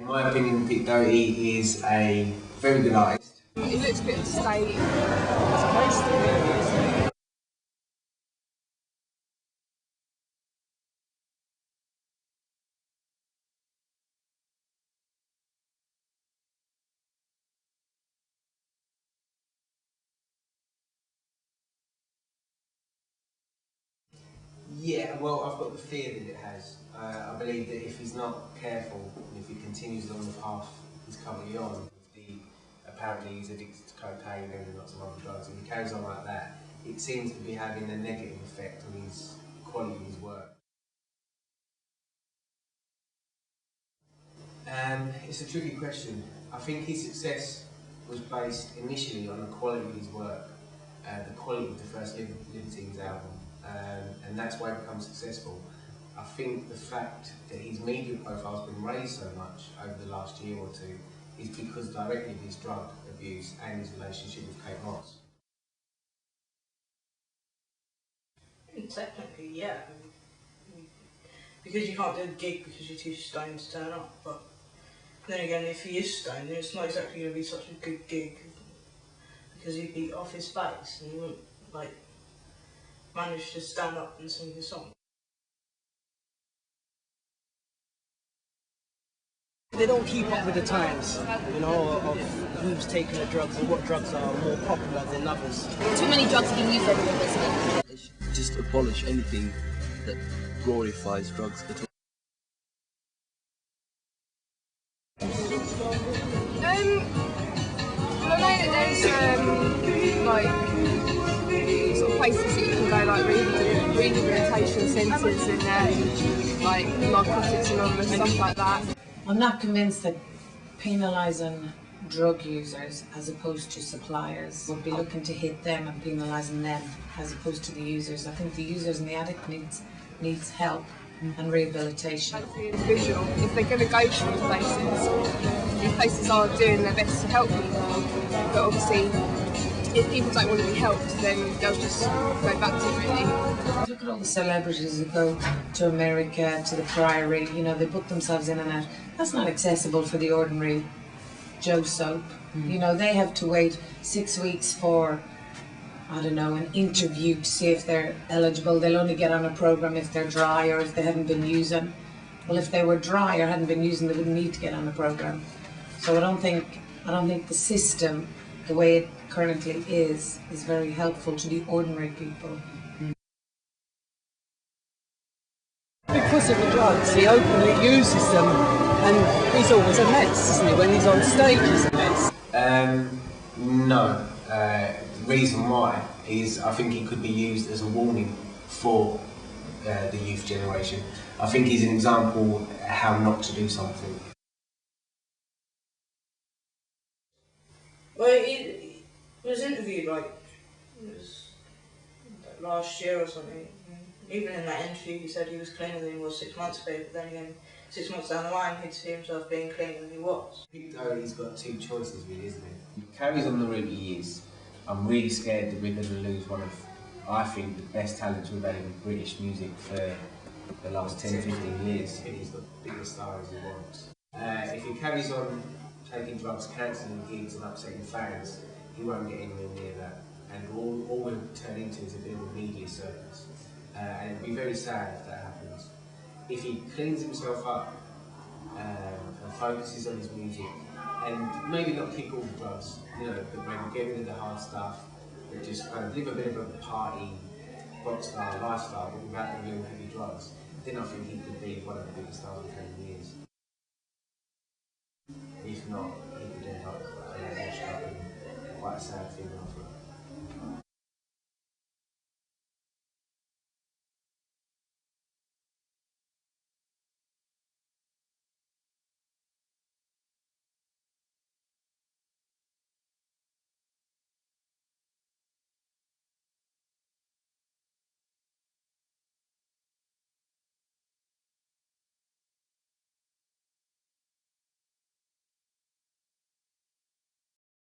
In my opinion, Doherty is a very good artist. He looks a bit unstable. It's supposed to be, isn't it? Yeah, well, I've got the fear that it has. I believe that if he's not careful, and if he continues along the path he's currently on, apparently he's addicted to cocaine and lots of other drugs, and he carries on like that, it seems to be having a negative effect on his quality of his work. It's a tricky question. I think his success was based initially on the quality of his work, the quality of the first Libertines album, and that's why it becomes successful. I think the fact that his media profile has been raised so much over the last year or two is because directly of his drug abuse and his relationship with Kate Moss. Technically, yeah. Because you can't do a gig because you're too stoned to turn up, but then again, if he is stoned, then it's not exactly going to be such a good gig because he'd be off his face and he wouldn't manage to stand up and sing his song. They don't keep up with the times, you know, of who's taking the drugs and what drugs are more popular than others. Too many drugs being used everywhere, basically. They should just abolish anything that glorifies drugs at all. Well, I know that there's sort of places that you can go, like rehabilitation centres and like Narcotics Anonymous, stuff like that. I'm not convinced that penalising drug users as opposed to suppliers would be looking to hit them and penalising them as opposed to the users. I think the users and the addict needs help and rehabilitation. For the individual, if they're going to go to these places are doing their best to help people, but obviously if people don't want to be helped, then they'll just go back to it, really. Look at all the celebrities that go to America, to the Priory, you know, they put themselves in and out. That's not accessible for the ordinary Joe Soap. You know, they have to wait 6 weeks for, I don't know, an interview to see if they're eligible. They'll only get on a programme if they're dry or if they haven't been using. Well, if they were dry or hadn't been using, they wouldn't need to get on a programme. So I don't think the system, the way it currently is very helpful to the ordinary people. Because of the drugs, he openly uses them, and he's always a mess, isn't he? When he's on stage, he's a mess. No. The reason why is I think it could be used as a warning for the youth generation. I think he's an example how not to do something. Well, he was interviewed last year or something. Even in that interview, he said he was cleaner than he was 6 months ago, but then again, 6 months down the line, he'd see himself being cleaner than he was. I think Doherty's got two choices, really, isn't he? He carries on the route he is. I'm really scared that we're going to lose one of, I think, the best talents we've had in British music for the last 10, 15 years. He's the biggest star as he wants. If he carries on taking drugs, cancelling gigs and upsetting fans, he won't get anywhere near that. And all we'll turn into is a bit of a media circus. And it'd be very sad if that happens. If he cleans himself up and focuses on his music, and maybe not kick all the drugs, you know, but maybe get rid of the hard stuff, and just kind of live a bit of a party, rock star lifestyle without the real heavy drugs, then I think he could be one of the biggest stars in 10 years. If not,